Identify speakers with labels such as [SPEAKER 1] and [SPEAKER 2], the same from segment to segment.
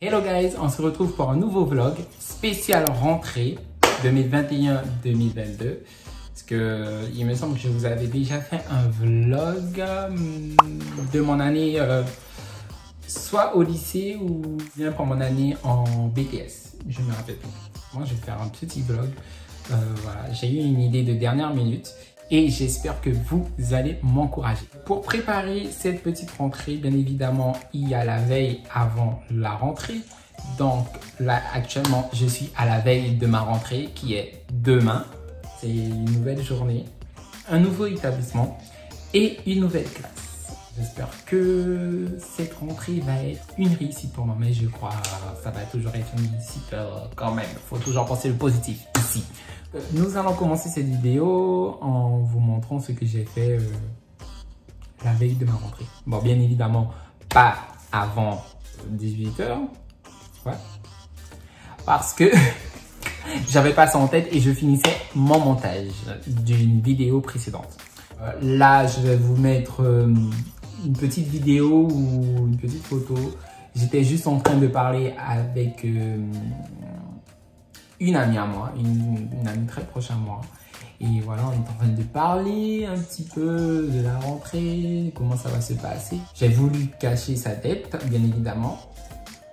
[SPEAKER 1] Hello guys, on se retrouve pour un nouveau vlog spécial rentrée 2021-2022. Parce que il me semble que je vous avais déjà fait un vlog de mon année soit au lycée ou bien pour mon année en BTS. Je me rappelle plus. Moi je vais faire un petit vlog. Voilà, j'ai eu une idée de dernière minute. Et j'espère que vous allez m'encourager. Pour préparer cette petite rentrée, bien évidemment, il y a la veille avant la rentrée. Donc là, actuellement, je suis à la veille de ma rentrée qui est demain. C'est une nouvelle journée, un nouveau établissement et une nouvelle classe. J'espère que cette rentrée va être une réussite pour moi, mais je crois que ça va toujours être une réussite quand même. Il faut toujours penser le positif ici. Nous allons commencer cette vidéo en vous montrant ce que j'ai fait la veille de ma rentrée. Bon, bien évidemment, pas avant 18 h. Ouais. Parce que j'avais pas ça en tête et je finissais mon montage d'une vidéo précédente. Là, je vais vous mettre une petite vidéo ou une petite photo. J'étais juste en train de parler avec une amie à moi, une amie très proche à moi. Et voilà, on est en train de parler un petit peu de la rentrée, comment ça va se passer. J'ai voulu cacher sa tête, bien évidemment,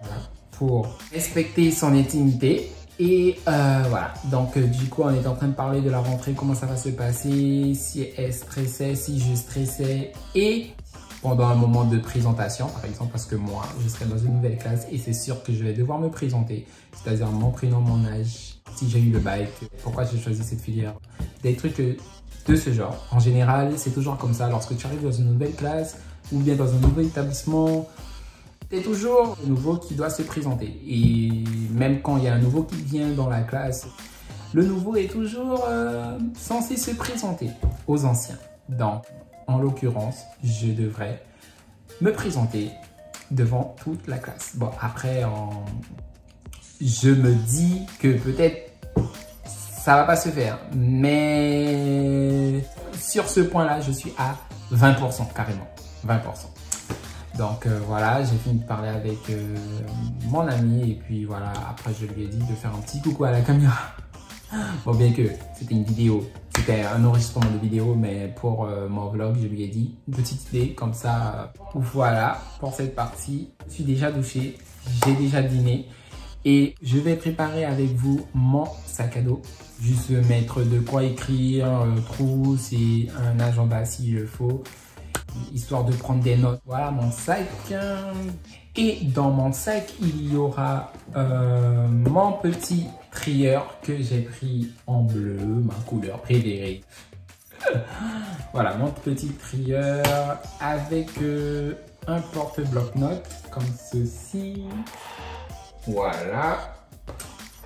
[SPEAKER 1] voilà, pour respecter son intimité. Et voilà, donc du coup, on est en train de parler de la rentrée, comment ça va se passer, si elle stressait, si je stressais. Et pendant un moment de présentation, par exemple, parce que moi, je serai dans une nouvelle classe et c'est sûr que je vais devoir me présenter, c'est-à-dire mon prénom, mon âge, si j'ai eu le bac, pourquoi j'ai choisi cette filière, des trucs de ce genre. En général, c'est toujours comme ça, lorsque tu arrives dans une nouvelle classe ou bien dans un nouveau établissement, c'est toujours le nouveau qui doit se présenter. Et même quand il y a un nouveau qui vient dans la classe, le nouveau est toujours censé se présenter aux anciens. Donc, en l'occurrence, je devrais me présenter devant toute la classe. Bon, après, je me dis que peut-être ça va pas se faire. Mais sur ce point-là, je suis à 20% carrément. 20%. Donc voilà, j'ai fini de parler avec mon ami. Et puis voilà, après je lui ai dit de faire un petit coucou à la caméra. Bon, bien que c'était une vidéo, c'était un enregistrement de vidéo, mais pour mon vlog, je lui ai dit une petite idée comme ça. Voilà, pour cette partie, je suis déjà douché, j'ai déjà dîné et je vais préparer avec vous mon sac à dos. Juste mettre de quoi écrire, trousse et un agenda s'il le faut, histoire de prendre des notes. Voilà mon sac. Et dans mon sac, il y aura mon petit trieur que j'ai pris en bleu, ma couleur préférée. Voilà, mon petit trieur avec un porte-bloc-notes comme ceci. Voilà.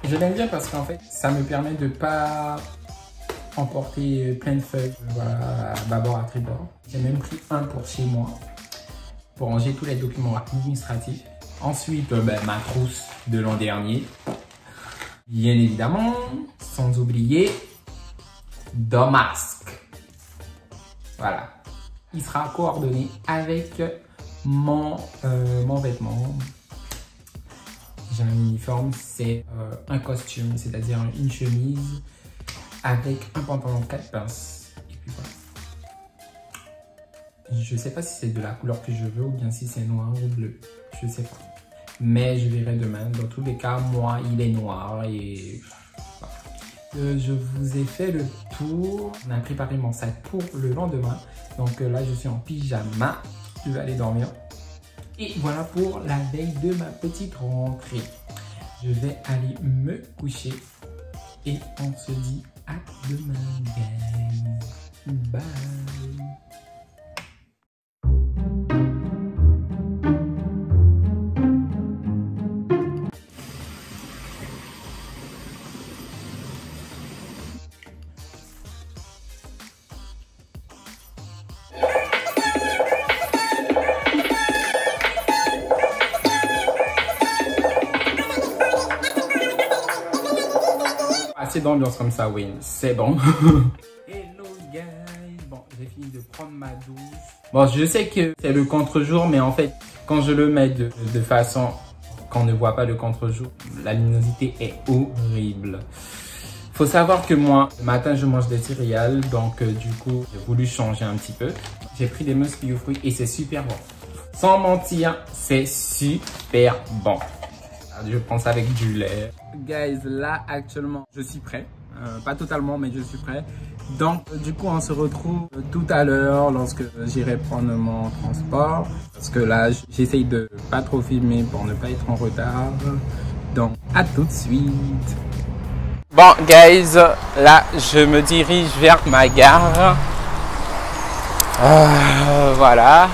[SPEAKER 1] Je l'aime bien parce qu'en fait, ça me permet de ne pas emporter plein de feuilles. Voilà, à bâbord, à tribord. J'ai même pris un pour chez moi, pour ranger tous les documents administratifs. Ensuite, ma trousse de l'an dernier. Bien évidemment, sans oublier le masque. Voilà. Il sera coordonné avec mon vêtement. J'ai un uniforme, c'est un costume, c'est-à-dire une chemise avec un pantalon 4 pinces. Et puis voilà. Je sais pas si c'est de la couleur que je veux ou bien si c'est noir ou bleu. Je sais pas. Mais je verrai demain. Dans tous les cas, moi, il est noir et voilà. Je vous ai fait le tour. On a préparé mon sac pour le lendemain. Donc là, je suis en pyjama. Je vais aller dormir. Et voilà pour la veille de ma petite rentrée. Je vais aller me coucher. Et on se dit à demain, guys. Bye. Assez d'ambiance comme ça, oui, c'est bon. Hello guys, bon, j'ai fini de prendre ma douche. Bon, je sais que c'est le contre-jour, mais en fait, quand je le mets de façon quand on ne voit pas le contre-jour, la luminosité est horrible. Faut savoir que moi, le matin, je mange des céréales, donc du coup, j'ai voulu changer un petit peu. J'ai pris des muesli aux fruits et c'est super bon. Sans mentir, c'est super bon. Je prends ça avec du lait. Guys, là, actuellement, je suis prêt. Pas totalement, mais je suis prêt. Donc, du coup, on se retrouve tout à l'heure lorsque j'irai prendre mon transport. Parce que là, j'essaye de pas trop filmer pour ne pas être en retard. Donc, à tout de suite. Bon, guys, là, je me dirige vers ma gare. Voilà.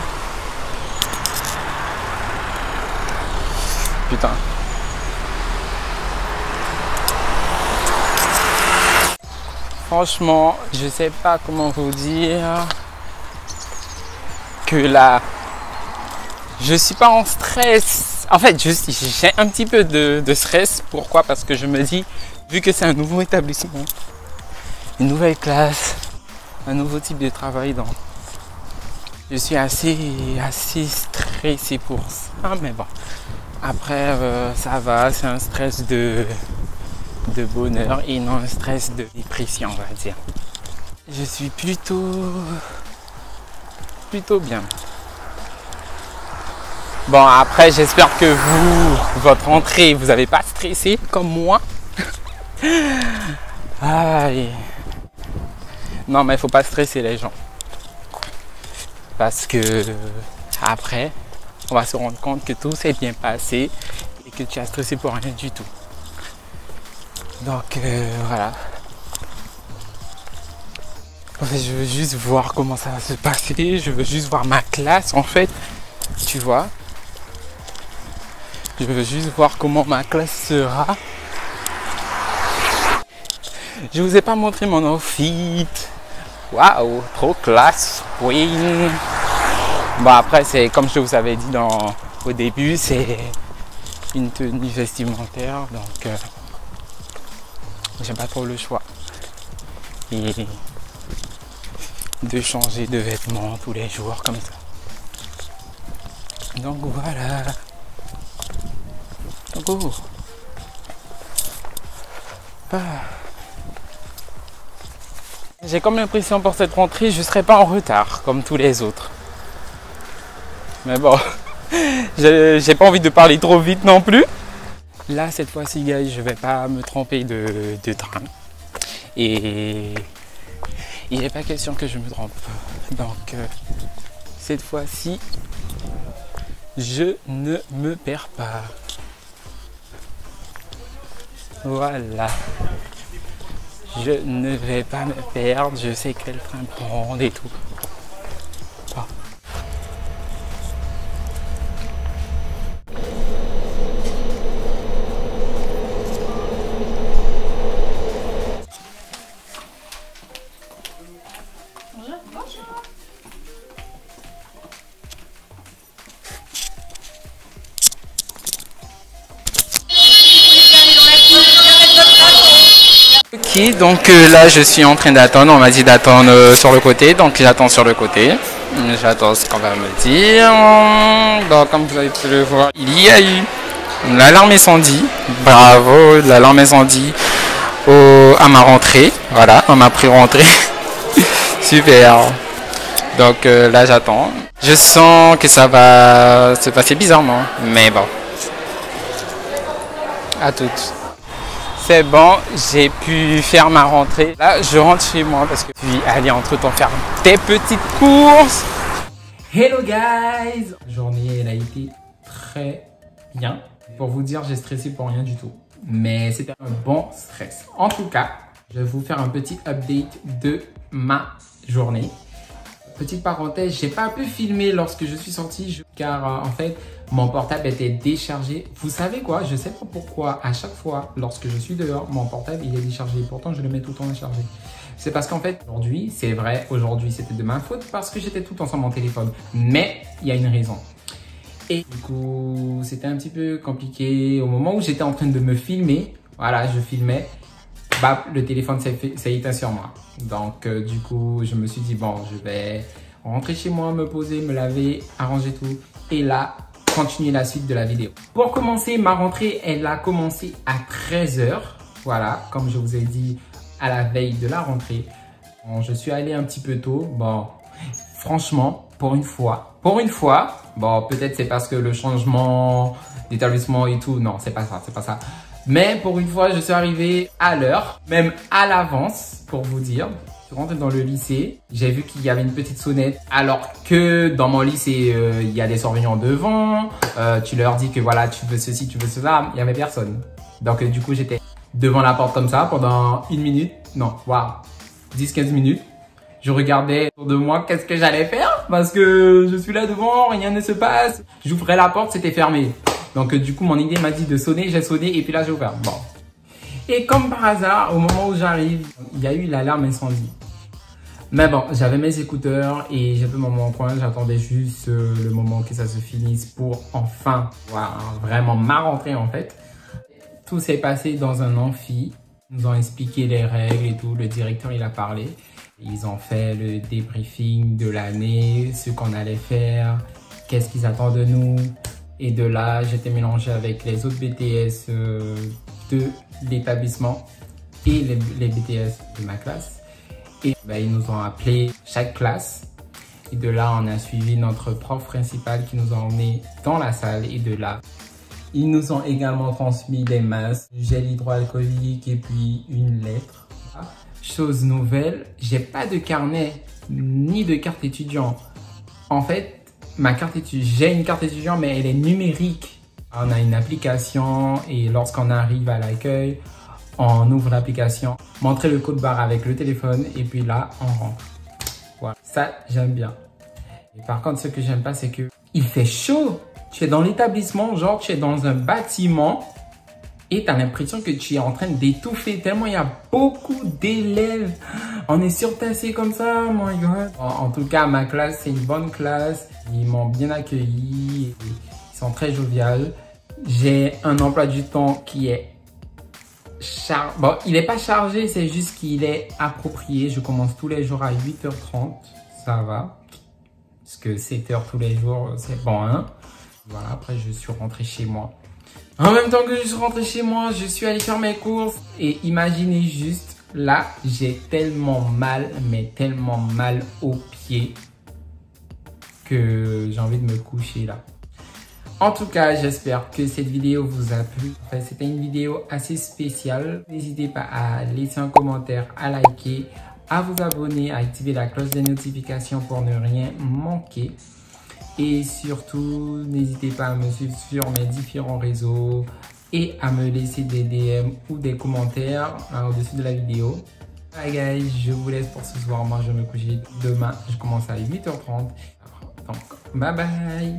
[SPEAKER 1] Putain. Franchement, je sais pas comment vous dire que là, je suis pas en stress. En fait, j'ai un petit peu de stress. Pourquoi? Parce que je me dis, vu que c'est un nouveau établissement, une nouvelle classe, un nouveau type de travail, donc je suis assez stressé pour ça. Mais bon, après, ça va, c'est un stress de bonheur et non un stress de dépression, on va dire. Je suis plutôt bien. Bon, après, j'espère que votre entrée, vous n'avez pas stressé comme moi. Aïe. Non, mais il faut pas stresser les gens. Parce que après, on va se rendre compte que tout s'est bien passé et que tu as stressé pour rien du tout. Donc voilà. En fait, je veux juste voir comment ça va se passer. Je veux juste voir ma classe en fait. Tu vois. Je veux juste voir comment ma classe sera. Je vous ai pas montré mon outfit. Waouh, trop classe. Oui. Bon après c'est comme je vous avais dit au début, c'est une tenue vestimentaire. Donc j'ai pas trop le choix et de changer de vêtements tous les jours comme ça. Donc voilà. Oh. Ah. J'ai comme l'impression pour cette rentrée je serai pas en retard comme tous les autres. Mais bon, j'ai pas envie de parler trop vite non plus. Là, cette fois-ci, guys, je vais pas me tromper de train. Et il n'est pas question que je me trompe. Donc, cette fois-ci, je ne me perds pas. Voilà. Je ne vais pas me perdre. Je sais quel train prendre et tout. Bon. Ok, donc là je suis en train d'attendre, on m'a dit d'attendre sur le côté, donc j'attends sur le côté. J'attends ce qu'on va me dire. Donc comme vous avez pu le voir, il y a eu l'alarme incendie. Bravo, l'alarme incendie à ma rentrée. Voilà, à ma pré-rentrée. Super. Donc là j'attends. Je sens que ça va se passer bizarrement, mais bon. À toutes. C'est bon, j'ai pu faire ma rentrée. Là, je rentre chez moi parce que je suis allé entre-temps faire des petites courses. Hello guys! La journée, elle a été très bien. Pour vous dire, j'ai stressé pour rien du tout. Mais c'était un bon stress. En tout cas, je vais vous faire un petit update de ma journée. Petite parenthèse, j'ai pas pu filmer lorsque je suis sorti car en fait mon portable était déchargé. Vous savez quoi? Je sais pas pourquoi à chaque fois lorsque je suis dehors, mon portable il est déchargé. Pourtant je le mets tout le temps déchargé. C'est parce qu'en fait aujourd'hui, c'est vrai, aujourd'hui c'était de ma faute parce que j'étais tout le temps sur mon téléphone. Mais il y a une raison. Et du coup, c'était un petit peu compliqué au moment où j'étais en train de me filmer. Voilà, je filmais. Bah, le téléphone s'est éteint sur moi. Donc, du coup, je me suis dit, bon, je vais rentrer chez moi, me poser, me laver, arranger tout. Et là, continuer la suite de la vidéo. Pour commencer, ma rentrée, elle a commencé à 13 h. Voilà, comme je vous ai dit, à la veille de la rentrée. Bon, je suis allé un petit peu tôt. Bon, franchement, pour une fois, bon, peut-être c'est parce que le changement d'établissement et tout, non, c'est pas ça. Mais pour une fois, je suis arrivé à l'heure, même à l'avance, pour vous dire. Je suis rentré dans le lycée, j'ai vu qu'il y avait une petite sonnette, alors que dans mon lycée, il y a des surveillants devant. Tu leur dis que voilà, tu veux ceci, tu veux cela, il n'y avait personne. Donc du coup, j'étais devant la porte comme ça pendant 1 minute, non, waouh, 10-15 minutes. Je regardais autour de moi qu'est-ce que j'allais faire parce que je suis là devant, rien ne se passe. J'ouvrais la porte, c'était fermé. Donc du coup, mon idée m'a dit de sonner, j'ai sonné et puis là, j'ai ouvert. Bon. Et comme par hasard, au moment où j'arrive, il y a eu l'alarme incendie. Mais bon, j'avais mes écouteurs et j'étais dans mon coin, j'attendais juste le moment que ça se finisse pour enfin voir vraiment ma rentrée en fait. Tout s'est passé dans un amphi, ils nous ont expliqué les règles et tout, le directeur il a parlé. Ils ont fait le débriefing de l'année, ce qu'on allait faire, qu'est-ce qu'ils attendent de nous. Et de là, j'étais mélangé avec les autres BTS de l'établissement et les BTS de ma classe. Et ben, ils nous ont appelé chaque classe. Et de là, on a suivi notre prof principal qui nous a emmenés dans la salle. Et de là, ils nous ont également transmis des masques, du gel hydroalcoolique et puis une lettre. Chose nouvelle, j'ai pas de carnet ni de carte étudiant. En fait, j'ai une carte étudiant, mais elle est numérique. On a une application et lorsqu'on arrive à l'accueil, on ouvre l'application, montrer le code barre avec le téléphone et puis là, on rentre. Voilà, ça, j'aime bien. Et par contre, ce que j'aime pas, c'est que il fait chaud. Tu es dans l'établissement, genre tu es dans un bâtiment et tu as l'impression que tu es en train d'étouffer tellement il y a beaucoup d'élèves. On est surtassé comme ça, my God. En tout cas, ma classe, c'est une bonne classe. Ils m'ont bien accueilli. Ils sont très joviales. J'ai un emploi du temps qui est bon, il n'est pas chargé, c'est juste qu'il est approprié. Je commence tous les jours à 8h30. Ça va. Parce que 7h tous les jours, c'est bon, hein. Voilà, après, je suis rentré chez moi. En même temps que je suis rentré chez moi, je suis allé faire mes courses. Et imaginez juste, là, j'ai tellement mal, mais tellement mal aux pieds que j'ai envie de me coucher là. En tout cas, j'espère que cette vidéo vous a plu. Enfin, c'était une vidéo assez spéciale. N'hésitez pas à laisser un commentaire, à liker, à vous abonner, à activer la cloche des notifications pour ne rien manquer. Et surtout, n'hésitez pas à me suivre sur mes différents réseaux et à me laisser des DM ou des commentaires au-dessus de la vidéo. Bye guys, je vous laisse pour ce soir. Moi, je me couche demain. Je commence à 8h30. Donc, bye bye.